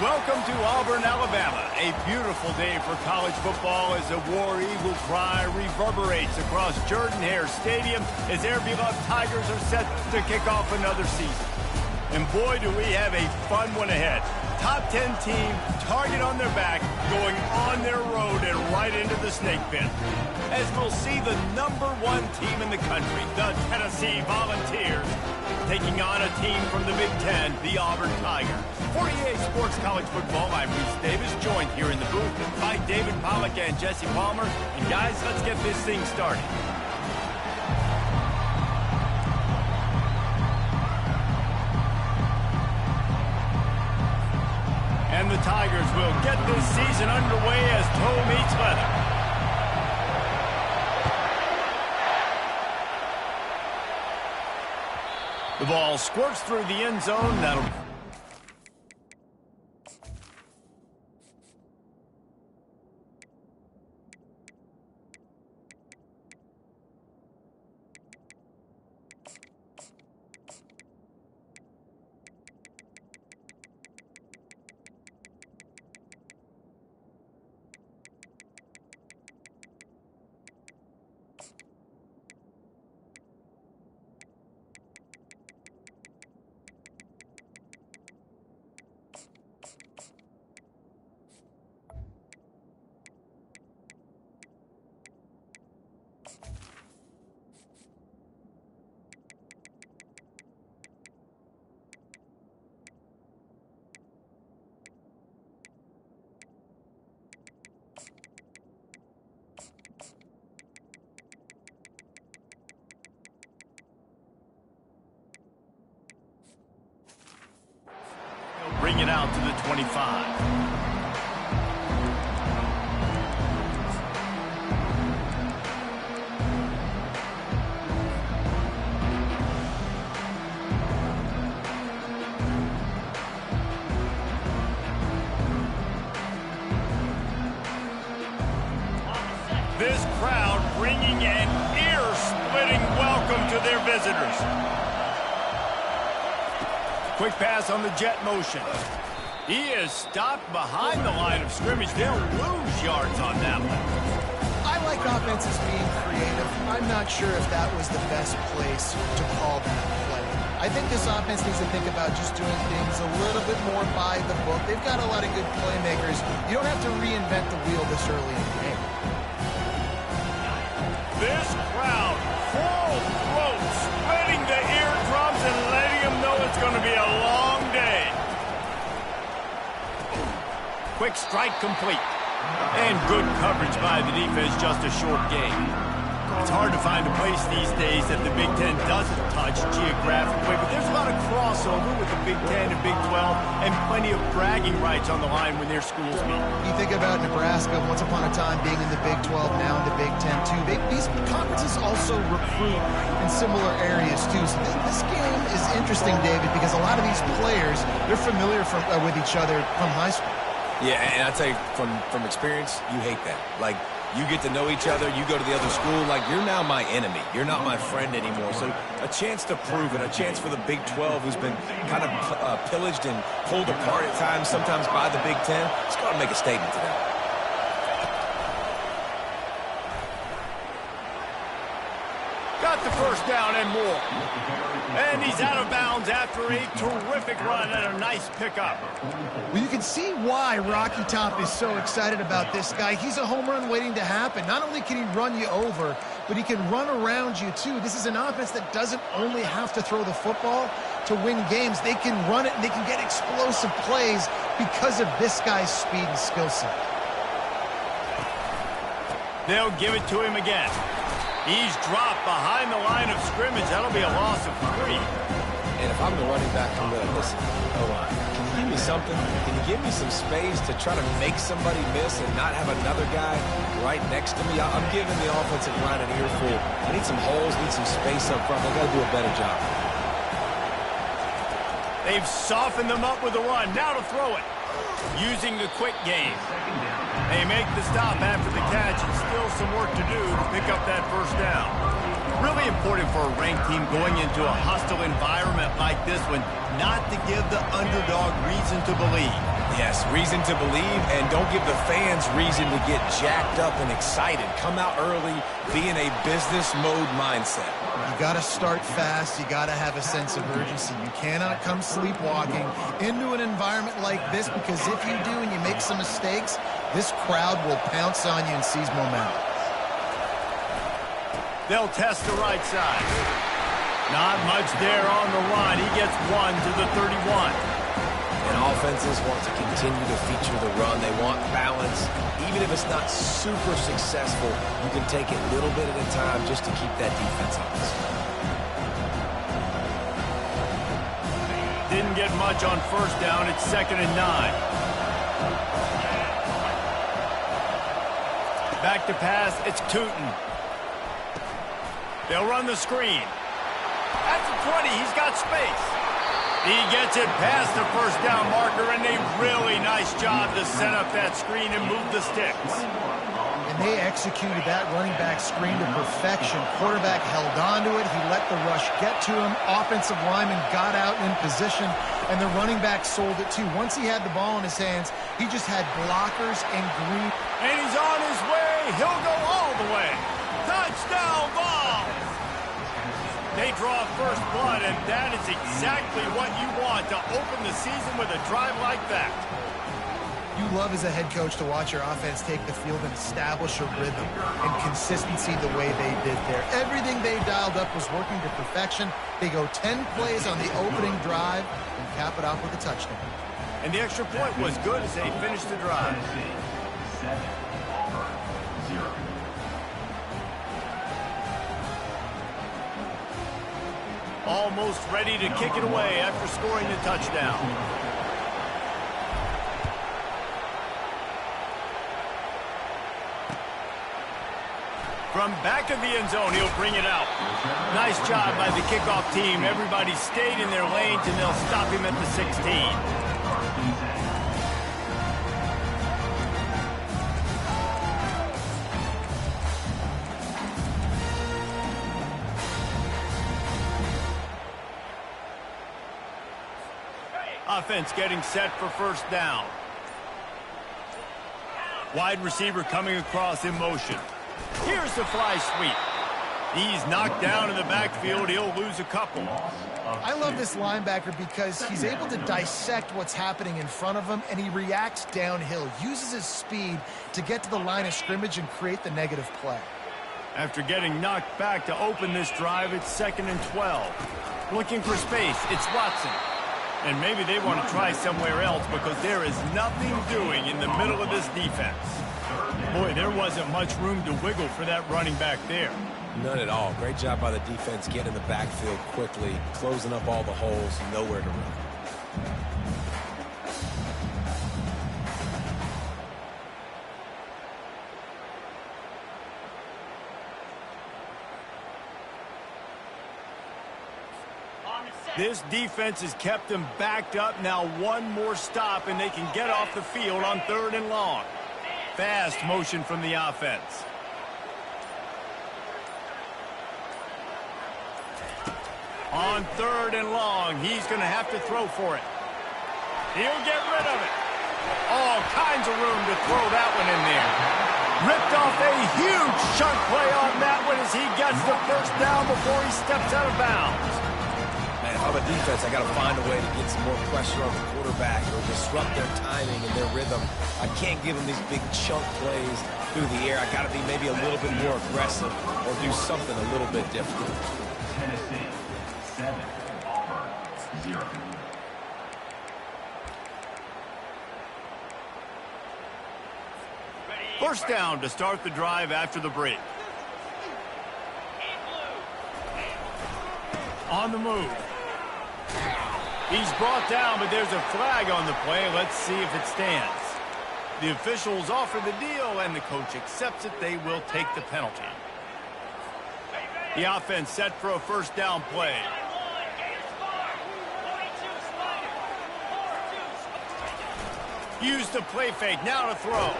Welcome to Auburn, Alabama. A beautiful day for college football as the War Eagle cry reverberates across Jordan-Hare Stadium as their beloved Tigers are set to kick off another season. And boy, do we have a fun one ahead. Top 10 team, target on their back, going on their road and right into the snake pit. As we'll see the #1 team in the country, the Tennessee Volunteers, taking on a team from the Big Ten, the Auburn Tigers. For EA Sports College Football, I'm Reese Davis, joined here in the booth by David Pollack and Jesse Palmer. And guys, let's get this thing started. And the Tigers will get this season underway as toe meets leather. The ball squirts through the end zone. That'll bring it out to the 25. This crowd bringing an ear-splitting welcome to their visitors. Quick pass on the jet motion. He is stopped behind the line of scrimmage. They'll lose yards on that one. I like offenses being creative. I'm not sure if that was the best place to call that play. I think this offense needs to think about just doing things a little bit more by the book. They've got a lot of good playmakers. You don't have to reinvent the wheel this early in the game. This crowd, full throat, splitting the eardrums and letting them know it's going to be a long day. Quick strike complete. And good coverage by the defense, just a short gain. It's hard to find a place these days that the Big Ten doesn't touch geographically, but there's a lot of crossover with the Big Ten and Big 12 and plenty of bragging rights on the line when their schools meet. You think about Nebraska once upon a time being in the Big 12, now in the Big 10 too. These conferences also recruit in similar areas too. So this game is interesting, David, because a lot of these players, they're familiar with each other from high school. Yeah, and I tell you, from experience, you hate that. Like, you get to know each other, you go to the other school, like, you're now my enemy. You're not my friend anymore. So a chance to prove it, a chance for the Big 12, who's been kind of pillaged and pulled apart at times, sometimes by the Big 10, it's got to make a statement to them. Got the first down and more. And he's out of bounds after a terrific run and a nice pickup. Well, you can see why Rocky Top is so excited about this guy. He's a home run waiting to happen. Not only can he run you over, but he can run around you too. This is an offense that doesn't only have to throw the football to win games. They can run it and they can get explosive plays because of this guy's speed and skill set. They'll give it to him again. He's dropped behind the line of scrimmage. That'll be a loss of 3. And if I'm the running back, I'm going to listen. Can you give me something? Can you give me some space to try to make somebody miss and not have another guy right next to me? I'm giving the offensive line an earful. I need some holes, need some space up front. They've got to do a better job. They've softened them up with a run. Now to throw it. Using the quick game. They make the stop after the catch, and still some work to do to pick up that first down. Really important for a ranked team going into a hostile environment like this one, not to give the underdog reason to believe. Yes, reason to believe, and don't give the fans reason to get jacked up and excited. Come out early, be in a business mode mindset. You got to start fast. You got to have a sense of urgency. You cannot come sleepwalking into an environment like this, because if you do and you make some mistakes, this crowd will pounce on you and seize momentum. They'll test the right side. Not much there on the run. He gets 1 to the 31. And offenses want to continue to feature the run. They want balance. Even if it's not super successful, you can take it little bit at a time just to keep that defense honest. Didn't get much on first down. It's 2nd and 9. Back to pass. It's Tootin. They'll run the screen. At the 20, he's got space. He gets it past the first down marker, and a really nice job to set up that screen and move the sticks. And they executed that running back screen to perfection. Quarterback held on to it. He let the rush get to him. Offensive lineman got out in position, and the running back sold it too. Once he had the ball in his hands, he just had blockers and green. And he's on his way. He'll go all the way. Touchdown ball! They draw first blood, and that is exactly what you want to open the season with a drive like that. You love as a head coach to watch your offense take the field and establish a rhythm and consistency the way they did there. Everything they dialed up was working to perfection. They go 10 plays on the opening drive and cap it off with a touchdown. And the extra point was good as they finished the drive. Almost ready to kick it away after scoring the touchdown. From back of the end zone, he'll bring it out. Nice job by the kickoff team. Everybody stayed in their lanes, and they'll stop him at the 16. Offense getting set for first down. Wide receiver coming across in motion. Here's the fly sweep. He's knocked down in the backfield. He'll lose a couple. I love this linebacker because he's able to dissect what's happening in front of him, and he reacts downhill, uses his speed to get to the line of scrimmage and create the negative play. After getting knocked back to open this drive, it's 2nd and 12. Looking for space, it's Watson. And maybe they want to try somewhere else because there is nothing doing in the middle of this defense. Boy, there wasn't much room to wiggle for that running back there. None at all. Great job by the defense getting in the backfield quickly, closing up all the holes, nowhere to run. This defense has kept them backed up. Now one more stop, and they can get off the field on 3rd and long. Fast motion from the offense. On 3rd and long, he's going to have to throw for it. He'll get rid of it. All kinds of room to throw that one in there. Ripped off a huge chunk play on that one as he gets the first down before he steps out of bounds. Man, if I'm a defense, I got to find a way to get some more pressure on the quarterback or disrupt their timing and their rhythm. I can't give them these big chunk plays through the air. I got to be maybe a little bit more aggressive or do something a little bit different. Tennessee 7, Auburn 0. First down to start the drive after the break. On the move. He's brought down, but there's a flag on the play. Let's see if it stands. The officials offer the deal, and the coach accepts it. They will take the penalty. The offense set for a first down play. Use the play fake. Now to throw.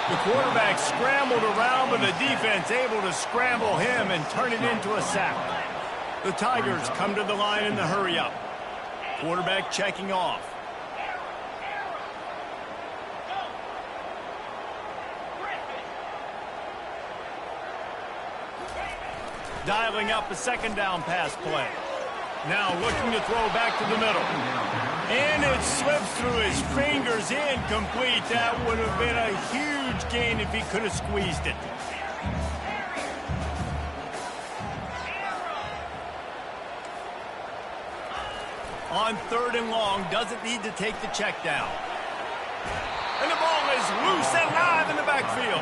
The quarterback scrambled around, but the defense able to scramble him and turn it into a sack. The Tigers come to the line in the hurry-up. Quarterback checking off. Dialing up a second down pass play. Now looking to throw back to the middle. And it slips through his fingers, incomplete. That would have been a huge gain if he could have squeezed it. On 3rd and long, doesn't need to take the check down. And the ball is loose and live in the backfield.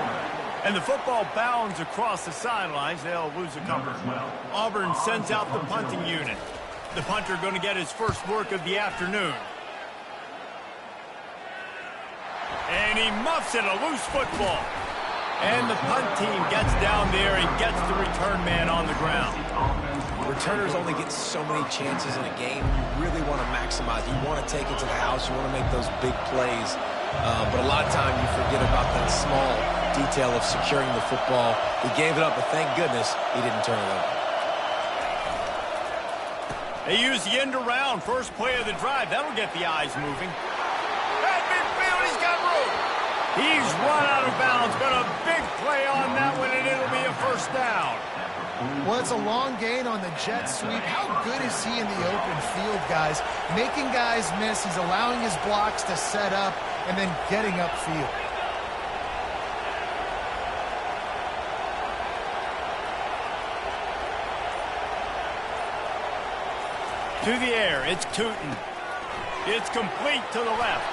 And the football bounds across the sidelines. They'll lose a couple. Auburn sends out the punting unit. The punter going to get his first work of the afternoon. And he muffs it, a loose football. And the punt team gets down there and gets the return man on the ground. Returners only get so many chances in a game. You really want to maximize. You want to take it to the house. You want to make those big plays. But a lot of time you forget about that small detail of securing the football. He gave it up, but thank goodness he didn't turn it over. They use the end around. First play of the drive. That'll get the eyes moving. At midfield, he's got room. He's run out of bounds. Got a big play on that one, and it'll be a first down. Well, it's a long gain on the jet sweep. How good is he in the open field, guys? Making guys miss. He's allowing his blocks to set up and then getting upfield. To the air, it's Tootin. It's complete to the left.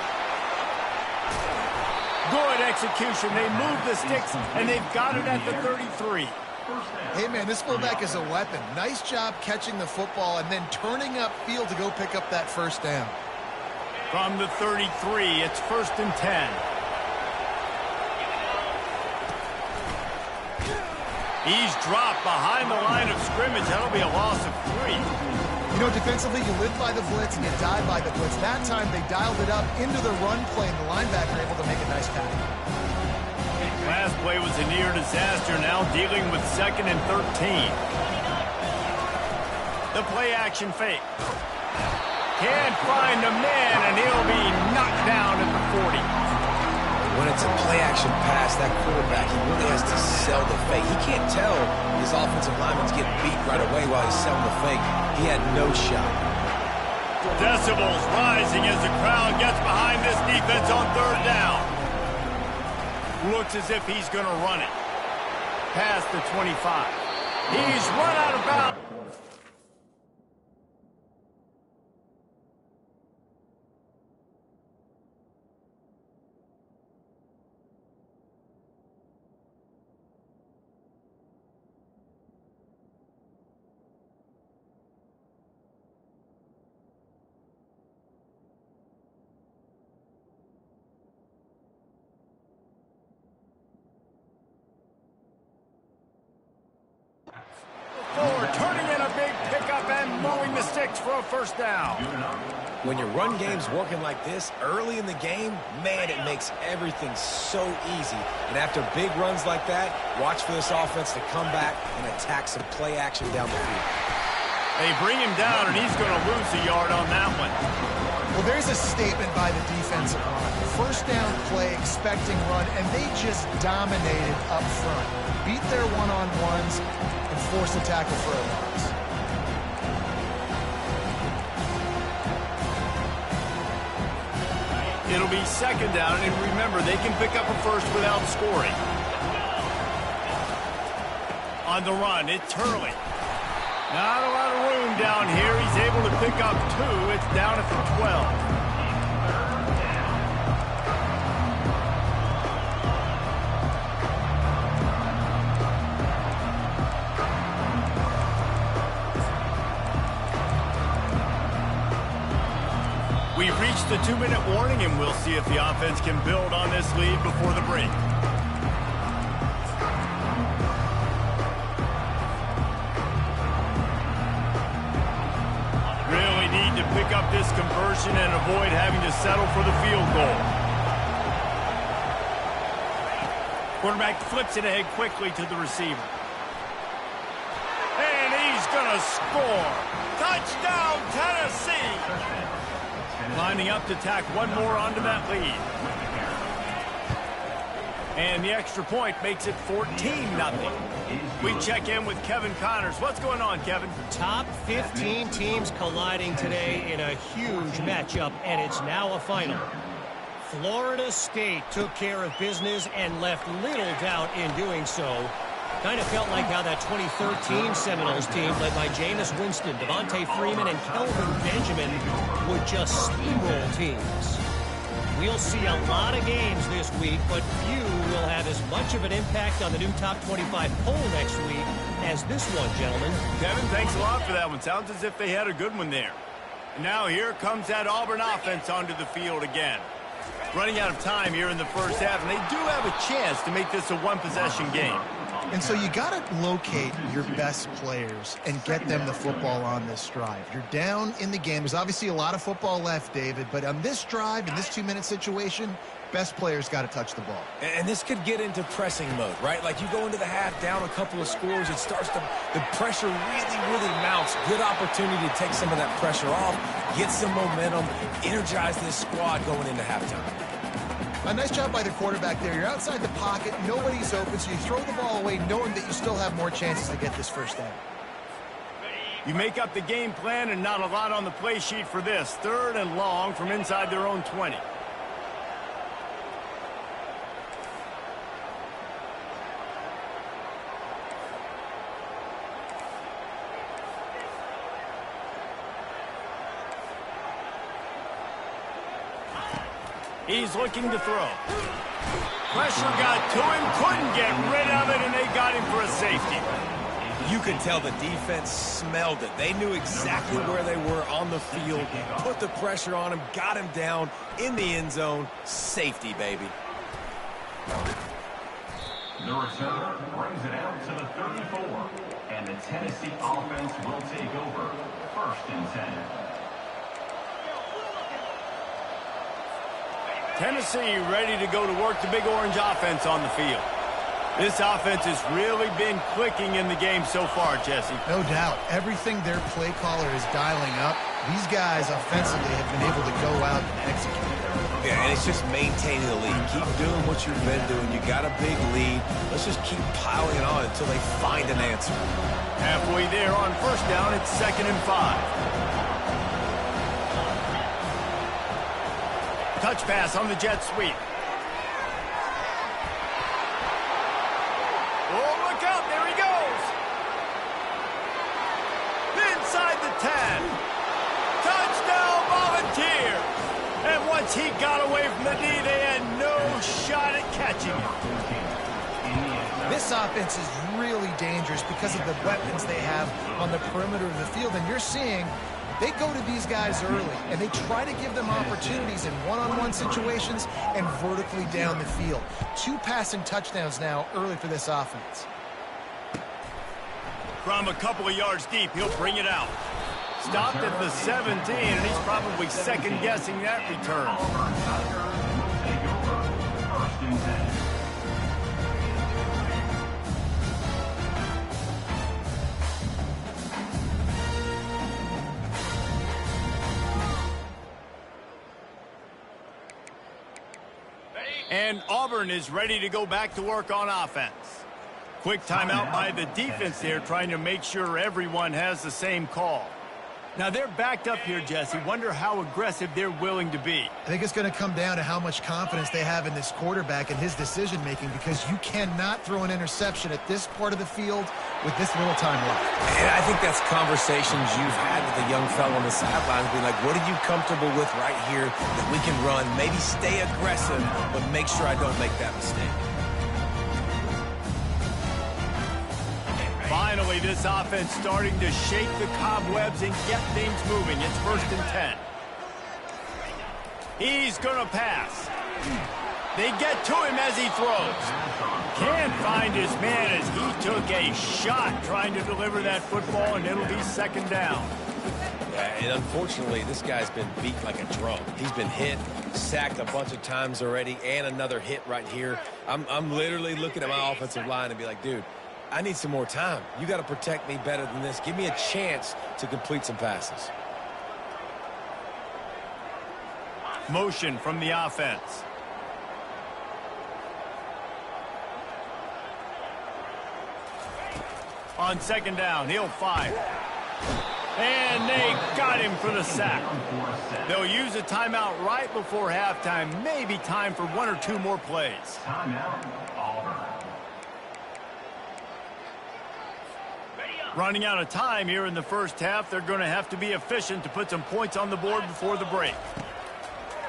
Good execution. They move the sticks, and they've got it at the 33. Hey, man, this fullback is a weapon. Nice job catching the football and then turning upfield to go pick up that first down. From the 33, it's 1st and 10. He's dropped behind the line of scrimmage. That'll be a loss of 3. You know, defensively, you live by the blitz and you die by the blitz. That time, they dialed it up into the run play, and the linebacker able to make a nice tackle. Last play was a near disaster, now dealing with 2nd and 13. The play action fake. Can't find a man, and he'll be knocked down at the 40. When it's a play-action pass, that quarterback, he really has to sell the fake. He can't tell his offensive lineman's getting beat right away while he's selling the fake. He had no shot. Decibels rising as the crowd gets behind this defense on 3rd down. Looks as if he's going to run it. Past the 25. He's run out of bounds. Turning in a big pickup and mowing the sticks for a first down. When your run game's working like this early in the game, man, it makes everything so easy. And after big runs like that, watch for this offense to come back and attack some play action down the field. They bring him down, and he's going to lose a yard on that one. Well, there's a statement by the defensive line. First down play, expecting run, and they just dominated up front. Beat their one-on-ones and forced a tackle for a loss. It'll be 2nd down, and remember, they can pick up a first without scoring. On the run, it's Hurley. Not a lot of room down here. He's able to pick up 2. It's down at the 12. We've reached the 2-minute warning, and we'll see if the offense can build on this lead before the break. Really need to pick up this conversion and avoid having to settle for the field goal. Quarterback flips it ahead quickly to the receiver. And he's going to score. Touchdown, Tennessee. Lining up to tack one more onto that lead. And the extra point makes it 14-0. We check in with Kevin Connors. What's going on, Kevin? Top 15 teams colliding today in a huge matchup, and it's now a final. Florida State took care of business and left little doubt in doing so. Kind of felt like how that 2013 Seminoles team, led by Jameis Winston, Devontae Freeman, and Kelvin Benjamin, would just steamroll teams. We'll see a lot of games this week, but few will have as much of an impact on the new top 25 poll next week as this one, gentlemen. Kevin, thanks a lot for that one. Sounds as if they had a good one there. And now here comes that Auburn offense onto the field again. Running out of time here in the first half, and they do have a chance to make this a one-possession game. And so you got to locate your best players and get them the football on this drive. You're down in the game. There's obviously a lot of football left, David, but on this drive, in this 2-minute situation, best players got to touch the ball. And this could get into pressing mode, right? Like you go into the half down a couple of scores, it starts to, the pressure really mounts. Good opportunity to take some of that pressure off, get some momentum, energize this squad going into halftime. A nice job by the quarterback there. You're outside the pocket, nobody's open, so you throw the ball away knowing that you still have more chances to get this first down. You make up the game plan and not a lot on the play sheet for this. 3rd and long from inside their own 20. He's looking to throw. Pressure got to him, couldn't get rid of it, and they got him for a safety. You could tell the defense smelled it. They knew exactly where they were on the field, put the pressure on him, got him down in the end zone. Safety, baby. The return brings it out to the 34, and the Tennessee offense will take over 1st and 10. Tennessee ready to go to work the Big Orange offense on the field. This offense has really been clicking in the game so far, Jesse. No doubt. Everything their play caller is dialing up, these guys offensively have been able to go out and execute. Yeah, and it's just maintaining the lead. Keep doing what you've been doing. You got a big lead. Let's just keep piling it on until they find an answer. Halfway there on 1st down, it's 2nd and 5. Touch pass on the jet sweep. Oh, look out. There he goes. Inside the 10. Touchdown, Volunteer. And once he got away from the D, they had no shot at catching him. This offense is really dangerous because of the weapons they have on the perimeter of the field. And you're seeing they go to these guys early, and they try to give them opportunities in one-on-one situations and vertically down the field. 2 passing touchdowns now early for this offense. From a couple of yards deep, he'll bring it out. Stopped at the 17, and he's probably second-guessing that return. Take over 1st and 10. And Auburn is ready to go back to work on offense. Quick timeout by the defense there, trying to make sure everyone has the same call. Now they're backed up here, Jesse. Wonder how aggressive they're willing to be. I think it's going to come down to how much confidence they have in this quarterback and his decision-making, because you cannot throw an interception at this part of the field with this little time left. And I think that's conversations you've had with a young fellow on the sidelines, being like, what are you comfortable with right here that we can run? Maybe stay aggressive, but make sure I don't make that mistake. Finally, this offense starting to shake the cobwebs and get things moving. It's 1st and 10. He's going to pass. They get to him as he throws. Can't find his man as he took a shot trying to deliver that football, and it'll be 2nd down. Yeah, And unfortunately, this guy's been beat like a drum. He's been hit, sacked a bunch of times already, and another hit right here. I'm literally looking at my offensive line and be like, dude, I need some more time. You got to protect me better than this. Give me a chance to complete some passes. Motion from the offense. On second down, he'll fire. And they got him for the sack. They'll use a timeout right before halftime. Maybe time for one or two more plays. Timeout, Auburn. Running out of time here in the first half. They're going to have to be efficient to put some points on the board before the break.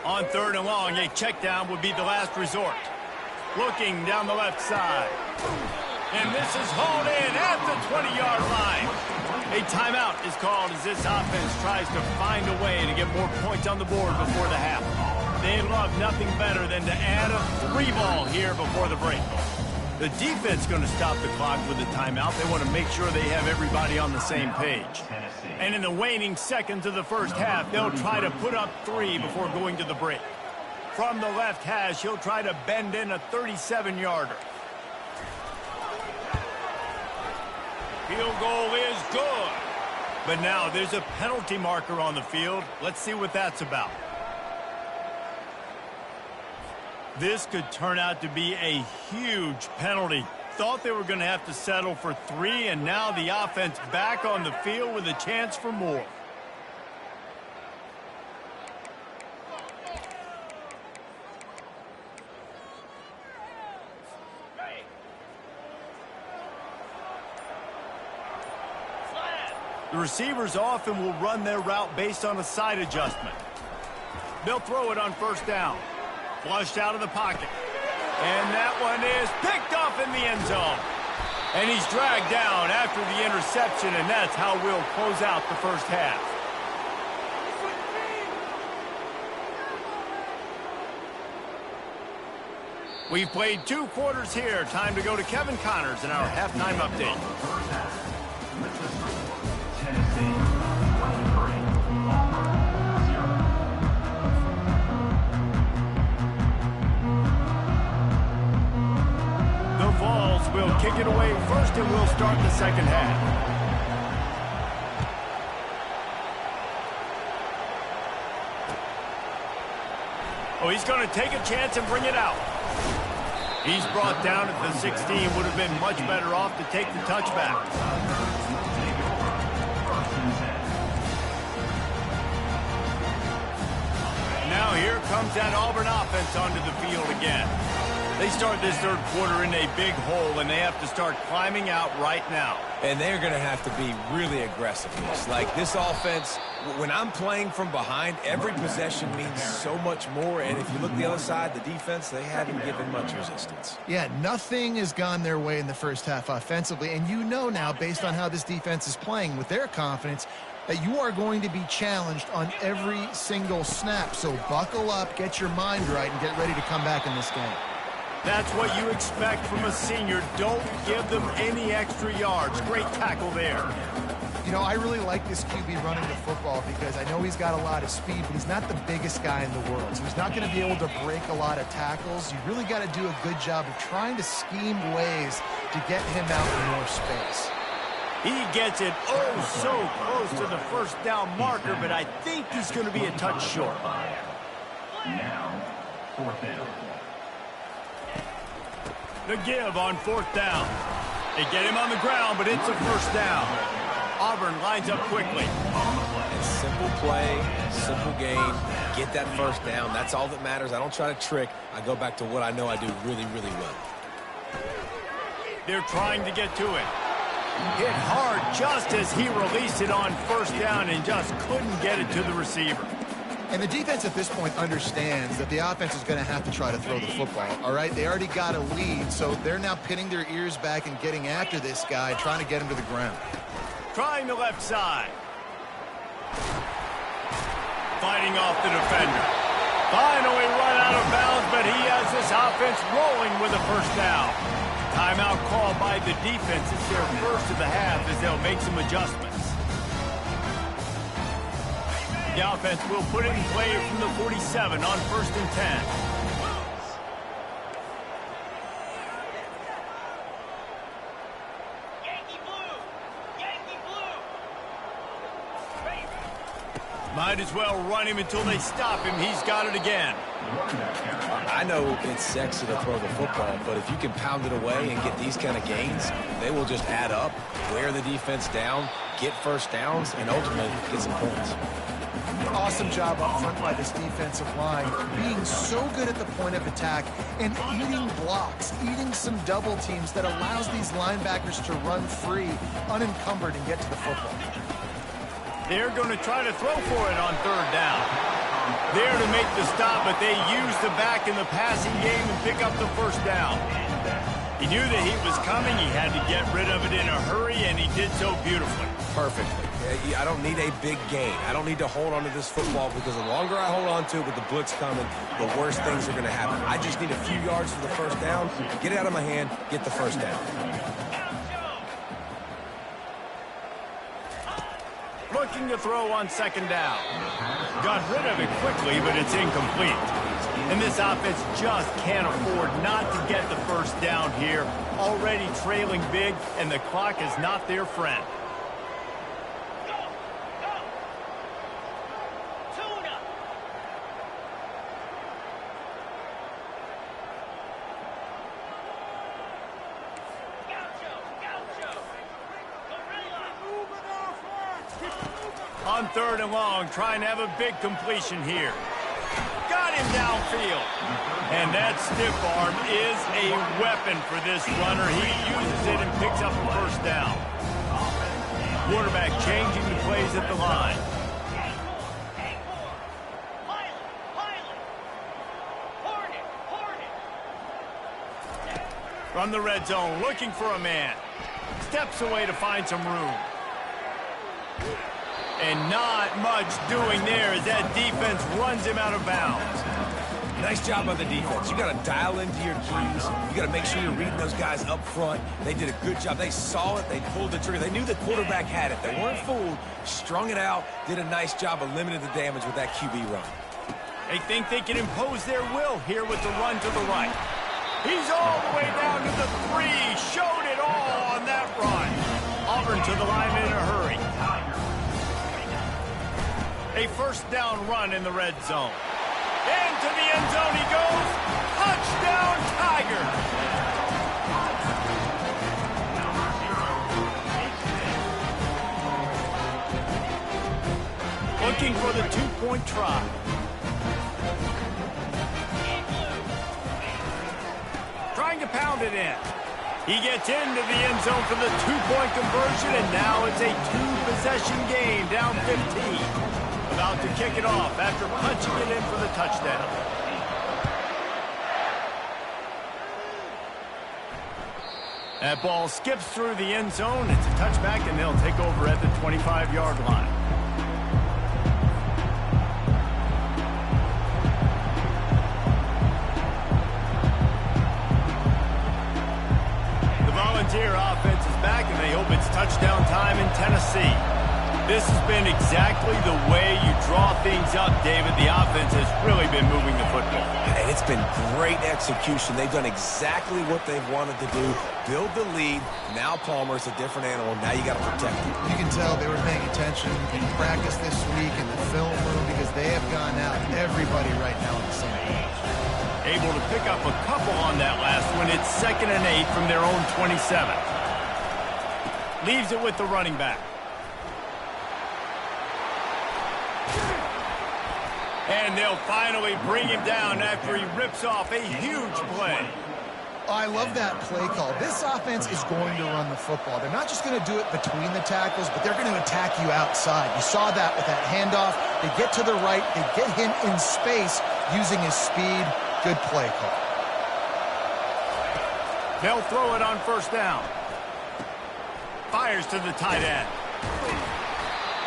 On third and long, a check down would be the last resort. Looking down the left side. And this is hauled in at the 20-yard line. A timeout is called as this offense tries to find a way to get more points on the board before the half. They love nothing better than to add a 3-ball here before the break. The defense is going to stop the clock with a timeout. They want to make sure they have everybody on the same page. And in the waning seconds of the first half, they'll try to put up 3 before going to the break. From the left hash, he'll try to bend in a 37-yarder. Field goal is good. But now there's a penalty marker on the field. Let's see what that's about. This could turn out to be a huge penalty. Thought they were going to have to settle for 3, and now the offense back on the field with a chance for more. The receivers often will run their route based on a side adjustment. They'll throw it on first down. Flushed out of the pocket. And that one is picked off in the end zone. And he's dragged down after the interception, and that's how we'll close out the first half. We've played 2 quarters here. Time to go to Kevin Connors in our halftime update. Will kick it away first, and we'll start the second half. Oh, he's going to take a chance and bring it out. He's brought down at the 16. Would have been much better off to take the touchback. Now here comes that Auburn offense onto the field again. They start this third quarter in a big hole, and they have to start climbing out right now. And they're going to have to be really aggressive. Like this offense, when I'm playing from behind, every possession means so much more. And if you look the other side, the defense, they haven't given much resistance. Yeah, nothing has gone their way in the first half offensively. And you know now, based on how this defense is playing with their confidence, that you are going to be challenged on every single snap. So buckle up, get your mind right, and get ready to come back in this game. That's what you expect from a senior. Don't give them any extra yards. Great tackle there. You know, I really like this QB running the football because I know he's got a lot of speed, but he's not the biggest guy in the world. So he's not going to be able to break a lot of tackles. You really got to do a good job of trying to scheme ways to get him out in more space. He gets it so close to the first down marker, but I think he's going to be a touch short. Now, 4th down. The give on 4th down. They get him on the ground, but it's a first down. Auburn lines up quickly. And simple play, simple game. Get that first down. That's all that matters. I don't try to trick. I go back to what I know I do really, really well. They're trying to get to it. Hit hard just as he released it on first down and just couldn't get it to the receiver. And the defense at this point understands that the offense is going to have to try to throw the football, all right? They already got a lead, so they're now pinning their ears back and getting after this guy, trying to get him to the ground. Trying the left side. Fighting off the defender. Finally run out of bounds, but he has this offense rolling with a first down. Timeout called by the defense. It's their first of the half as they'll make some adjustments. The offense will put it in play from the 47 on 1st and 10. Might as well run him until they stop him. He's got it again. I know it's sexy to throw the football, but if you can pound it away and get these kind of gains, they will just add up, wear the defense down, get first downs, and ultimately get some points. Awesome job up front by this defensive line, being so good at the point of attack and eating blocks, eating some double teams that allows these linebackers to run free, unencumbered, and get to the football. They're going to try to throw for it on 3rd down. There to make the stop, but they use the back in the passing game and pick up the 1st down. He knew the heat was coming. He had to get rid of it in a hurry, and he did so beautifully. Perfectly. I don't need a big gain. I don't need to hold on to this football because the longer I hold on to it with the blitz coming, the worse things are going to happen. I just need a few yards for the 1st down, get it out of my hand, get the 1st down. Looking to throw on 2nd down. Got rid of it quickly, but it's incomplete. And this offense just can't afford not to get the 1st down here. Already trailing big, and the clock is not their friend. On 3rd and long, trying to have a big completion here. Got him downfield. And that stiff arm is a weapon for this runner. He uses it and picks up a 1st down. Quarterback changing the plays at the line. From the red zone, looking for a man. Steps away to find some room. And not much doing there as that defense runs him out of bounds. Nice job on the defense. You got to dial into your keys. You got to make sure you're reading those guys up front. They did a good job. They saw it. They pulled the trigger. They knew the quarterback had it. They weren't fooled. Strung it out. Did a nice job of limiting the damage with that QB run. They think they can impose their will here with the run to the right. He's all the way down to the 3. Showed it all on that run. Auburn to the line in a hurry. A 1st down run in the red zone. Into the end zone he goes. Touchdown, Tigers! Looking for the 2-point try. Trying to pound it in. He gets into the end zone for the 2-point conversion, and now it's a 2-possession game, down 15. About to kick it off after punching it in for the touchdown. That ball skips through the end zone. It's a touchback, and they'll take over at the 25-yard line. The Volunteer offense is back, and they hope it's touchdown time in Tennessee. This has been exactly the way you draw things up, David. The offense has really been moving the football. And it's been great execution. They've done exactly what they've wanted to do. Build the lead. Now Palmer's a different animal. Now you got to protect him. You can tell they were paying attention in practice this week in the film room because they have gone out. Everybody right now on the same page. Able to pick up a couple on that last one. It's 2nd and 8 from their own 27. Leaves it with the running back. And they'll finally bring him down after he rips off a huge play. I love that play call. This offense is going to run the football. They're not just going to do it between the tackles, but they're going to attack you outside. You saw that with that handoff. They get to the right. They get him in space using his speed. Good play call. They'll throw it on 1st down. Fires to the tight end.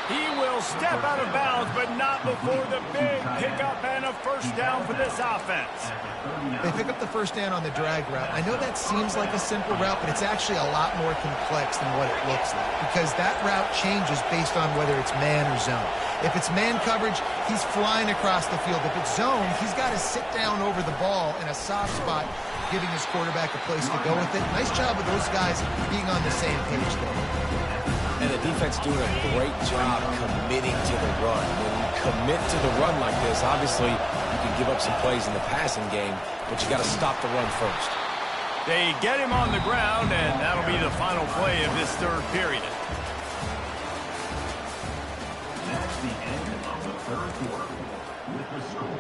He will step out of bounds, but not before the big pickup and a first down for this offense. They pick up the first down on the drag route. I know that seems like a simple route, but it's actually a lot more complex than what it looks like because that route changes based on whether it's man or zone. If it's man coverage, he's flying across the field. If it's zone, he's got to sit down over the ball in a soft spot, giving his quarterback a place to go with it. Nice job with those guys being on the same page there. And the defense doing a great job committing to the run. When you commit to the run like this, obviously you can give up some plays in the passing game, but you got to stop the run first. They get him on the ground, and that'll be the final play of this third period. That's the end of the third quarter. With the score,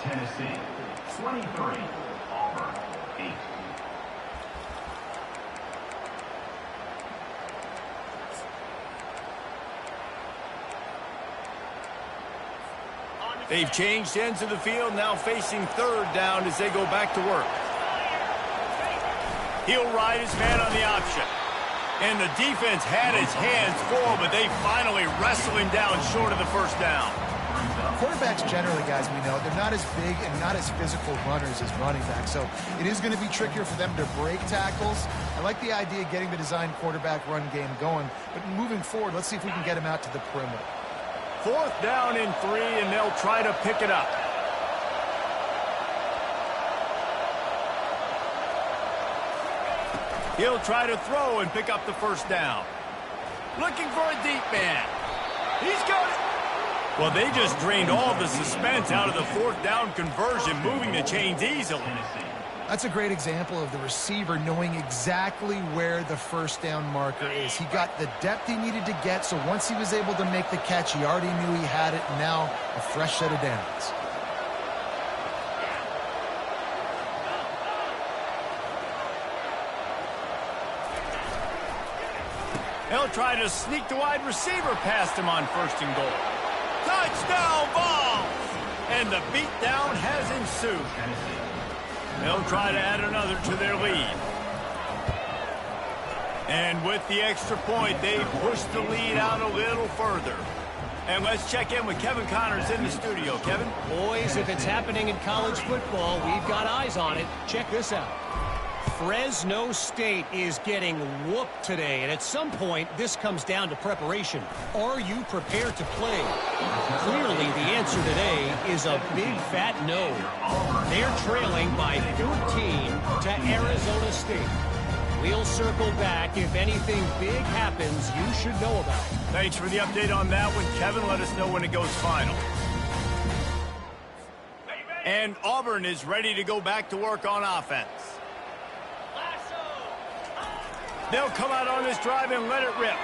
Tennessee 23, Auburn 8. They've changed ends of the field, now facing third down as they go back to work. He'll ride his man on the option. And the defense had his hands full, but they finally wrestle him down short of the first down. Quarterbacks generally, guys, we know, they're not as big and not as physical runners as running backs, so it is going to be trickier for them to break tackles. I like the idea of getting the design quarterback run game going, but moving forward, let's see if we can get him out to the perimeter. Fourth down and 3, and they'll try to pick it up. He'll try to throw and pick up the first down. Looking for a deep man. He's got it. Well, they just drained all the suspense out of the fourth down conversion, moving the chains easily. That's a great example of the receiver knowing exactly where the first down marker is. He got the depth he needed to get, so once he was able to make the catch, he already knew he had it, and now a fresh set of downs. He'll try to sneak the wide receiver past him on first and goal. Touchdown ball! And the beatdown has ensued. They'll try to add another to their lead. And with the extra point, they push the lead out a little further. And let's check in with Kevin Connors in the studio. Kevin? Boys, if it's happening in college football, we've got eyes on it. Check this out. Fresno State is getting whooped today, and at some point, this comes down to preparation. Are you prepared to play? Clearly, the answer today is a big fat no. They're trailing by 14 to Arizona State. We'll circle back. If anything big happens, you should know about it. Thanks for the update on that one, Kevin. Let us know when it goes final. And Auburn is ready to go back to work on offense. They'll come out on this drive and let it rip.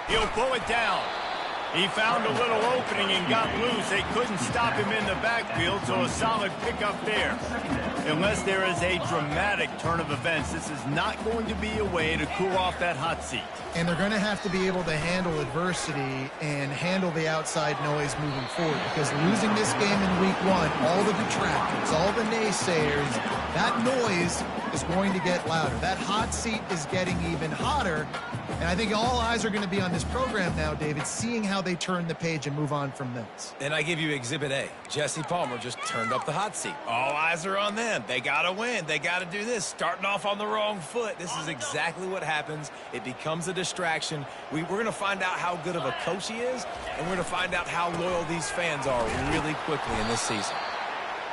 He'll pull it down. He found a little opening and got loose. They couldn't stop him in the backfield, so a solid pickup there. Unless there is a dramatic turn of events, this is not going to be a way to cool off that hot seat. And they're going to have to be able to handle adversity and handle the outside noise moving forward, because losing this game in week 1, all the detractors, all the naysayers, that noise is going to get louder. That hot seat is getting even hotter, and I think all eyes are going to be on this program now, David, seeing how they turn the page and move on from this. And I give you Exhibit A. Jesse Palmer just turned up the hot seat. All eyes are on them. They got to win. They got to do this. Starting off on the wrong foot. This is exactly what happens. It becomes a distraction. We're going to find out how good of a coach he is, and we're going to find out how loyal these fans are really quickly in this season.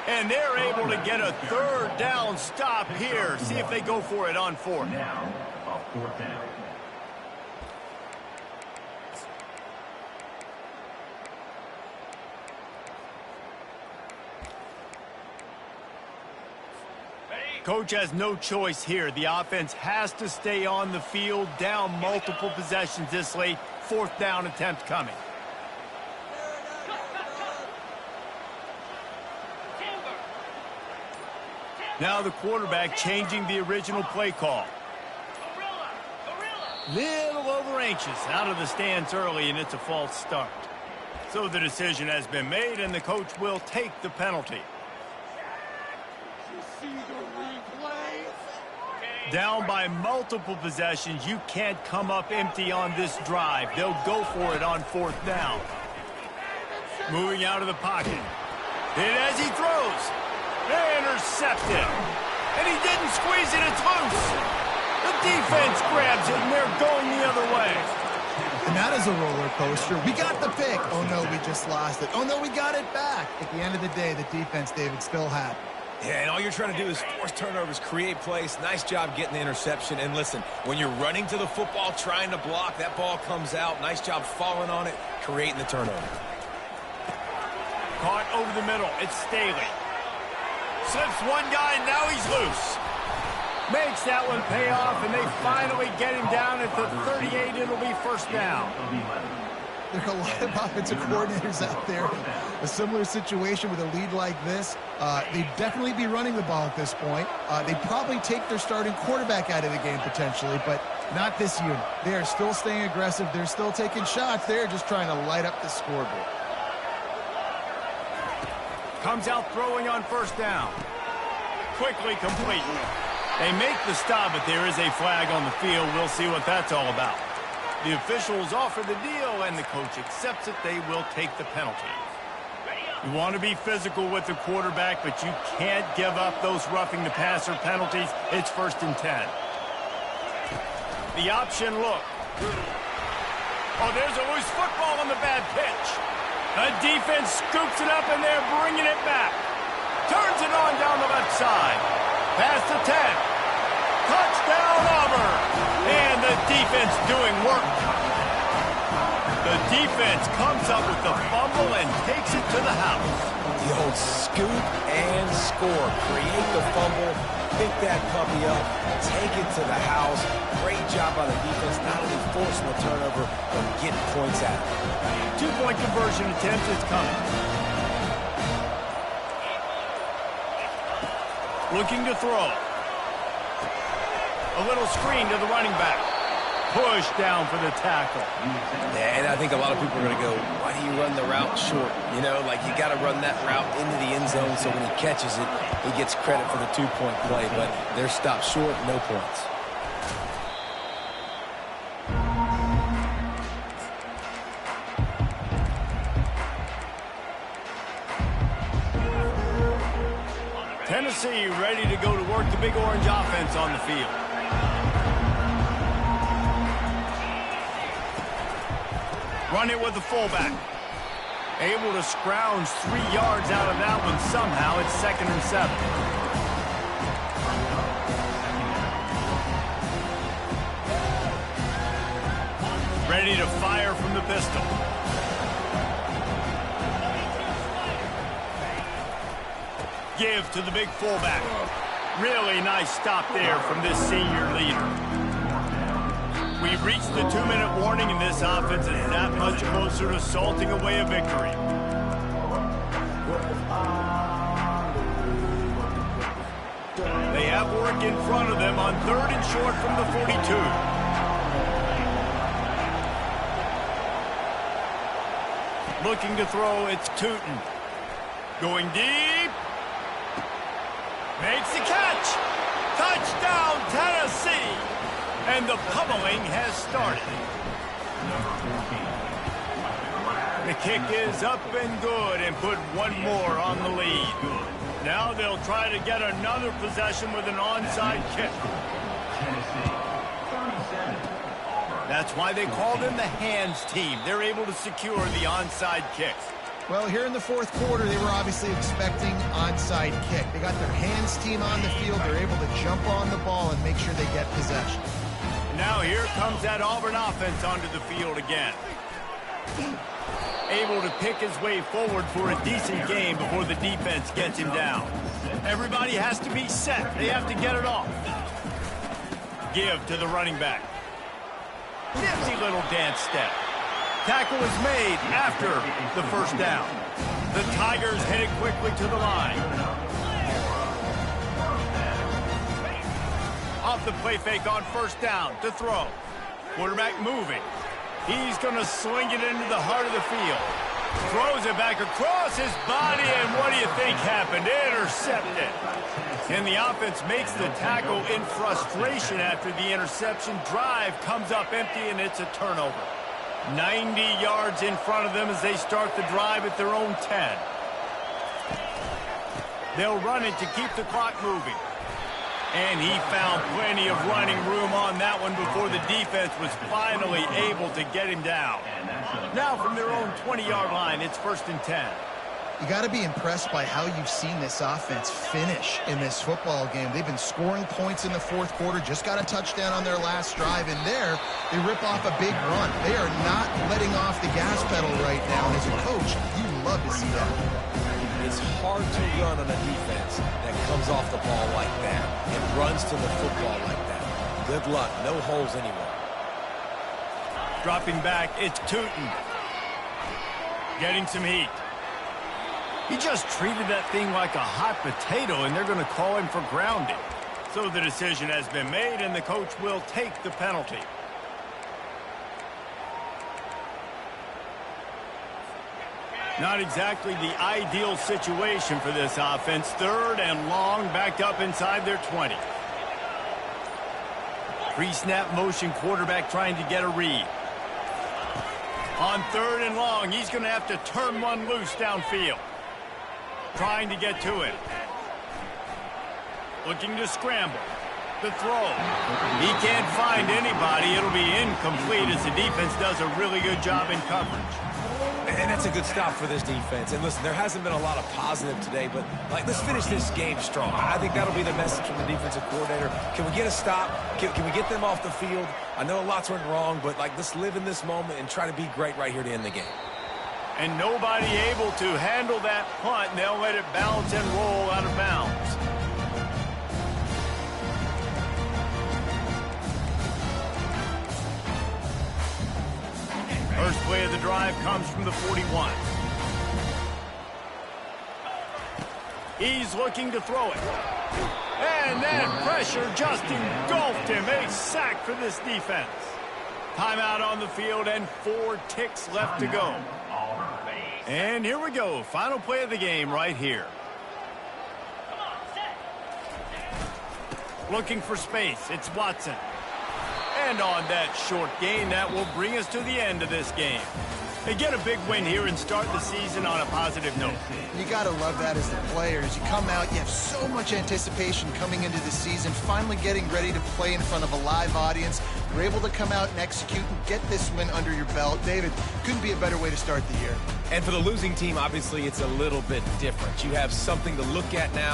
And they're able to get a third down stop here. See if they go for it on fourth. Now, a fourth down. Coach has no choice here. The offense has to stay on the field, down multiple possessions this late. Fourth down attempt coming. Now the quarterback changing the original play call. Little over anxious out of the stance early, and it's a false start. So the decision has been made, and the coach will take the penalty. Down by multiple possessions, you can't come up empty on this drive. They'll go for it on 4th down. Moving out of the pocket. Hit as he throws. Intercepted. And he didn't squeeze it. It's loose. The defense grabs it, and they're going the other way. And that is a roller coaster. We got the pick. Oh, no, we just lost it. Oh, no, we got it back. At the end of the day, the defense, David, still had it. Yeah, and all you're trying to do is force turnovers, create plays. Nice job getting the interception. And listen, when you're running to the football, trying to block, that ball comes out. Nice job falling on it, creating the turnover. Caught over the middle. It's Staley. Slips one guy, and now he's loose. Makes that one pay off, and they finally get him down at the 38. It'll be 1st down. There are a lot of offensive coordinators out there. A similar situation with a lead like this. They'd definitely be running the ball at this point. They'd probably take their starting quarterback out of the game potentially, but not this unit. They are still staying aggressive. They're still taking shots. They're just trying to light up the scoreboard. Comes out throwing on 1st down. Quickly complete. They make the stop, but there is a flag on the field. We'll see what that's all about. The officials offer the deal, and the coach accepts it. They will take the penalty. You want to be physical with the quarterback, but you can't give up those roughing the passer penalties. It's 1st and 10. The option look. Oh, there's a loose football on the bad pitch. The defense scoops it up, and they're bringing it back. Turns it on down the left side. Past the 10. Touchdown, Auburn. And the defense doing work. The defense comes up with the fumble and takes it to the house. The old scoop and score. Create the fumble, pick that puppy up, take it to the house. Great job by the defense, not only forcing the turnover, but getting points out. 2-point conversion attempt is coming. Looking to throw. A little screen to the running back. Push down for the tackle. Yeah, and I think a lot of people are going to go, why do you run the route short? You know, like you got to run that route into the end zone so when he catches it, he gets credit for the 2-point play. But they're stopped short, no points. Tennessee ready to go to work the Big Orange offense on the field. Run it with the fullback. Able to scrounge 3 yards out of that one somehow. It's 2nd and 7. Ready to fire from the pistol. Give to the big fullback. Really nice stop there from this senior leader. We've reached the 2-minute warning, and this offense is that much closer to salting away a victory. They have work in front of them on 3rd and short from the 42. Looking to throw, it's Tootin. Going deep. Makes the catch. Touchdown, Tennessee. And the pummeling has started. The kick is up and good and put one more on the lead. Now they'll try to get another possession with an onside kick. That's why they call them the hands team. They're able to secure the onside kick. Well, here in the 4th quarter, they were obviously expecting onside kick. They got their hands team on the field. They're able to jump on the ball and make sure they get possession. Now here comes that Auburn offense onto the field again. Able to pick his way forward for a decent game before the defense gets him down. Everybody has to be set. They have to get it off. Give to the running back. Nifty little dance step. Tackle is made after the 1st down. The Tigers headed quickly to the line. Off the play fake on 1st down to throw. Quarterback moving. He's going to sling it into the heart of the field. Throws it back across his body, and what do you think happened? Intercepted. And the offense makes the tackle in frustration after the interception. Drive comes up empty, and it's a turnover. 90 yards in front of them as they start the drive at their own 10. They'll run it to keep the clock moving. And he found plenty of running room on that one before the defense was finally able to get him down. Now from their own 20-yard line, it's 1st and 10. You got to be impressed by how you've seen this offense finish in this football game. They've been scoring points in the fourth quarter, just got a touchdown on their last drive, and there they rip off a big run. They are not letting off the gas pedal right now, and as a coach, you love to see that. It's hard to run on a defense that comes off the ball like that and runs to the football like that. Good luck. No holes anywhere. Dropping back, it's Tootin. Getting some heat. He just treated that thing like a hot potato, and they're going to call him for grounding. So the decision has been made, and the coach will take the penalty. Not exactly the ideal situation for this offense. 3rd and long, backed up inside their 20. Pre-snap motion, quarterback trying to get a read. On 3rd and long, he's going to have to turn one loose downfield. Trying to get to it. Looking to scramble. The throw. He can't find anybody. It'll be incomplete as the defense does a really good job in coverage. And that's a good stop for this defense. And listen, there hasn't been a lot of positive today, but let's finish this game strong. I think that'll be the message from the defensive coordinator. Can we get a stop? Can we get them off the field? I know lots went wrong, but let's live in this moment and try to be great right here to end the game. And nobody able to handle that punt, and they'll let it bounce and roll out of bounds. First play of the drive comes from the 41. He's looking to throw it. And that pressure just engulfed him. A sack for this defense. Timeout on the field and 4 ticks left to go. And here we go. Final play of the game right here. Looking for space. It's Watson. And on that short gain, that will bring us to the end of this game. They get a big win here and start the season on a positive note. You got to love that as the players. You come out, you have so much anticipation coming into the season, finally getting ready to play in front of a live audience. You're able to come out and execute and get this win under your belt. David, couldn't be a better way to start the year. And for the losing team, obviously, it's a little bit different. You have something to look at now.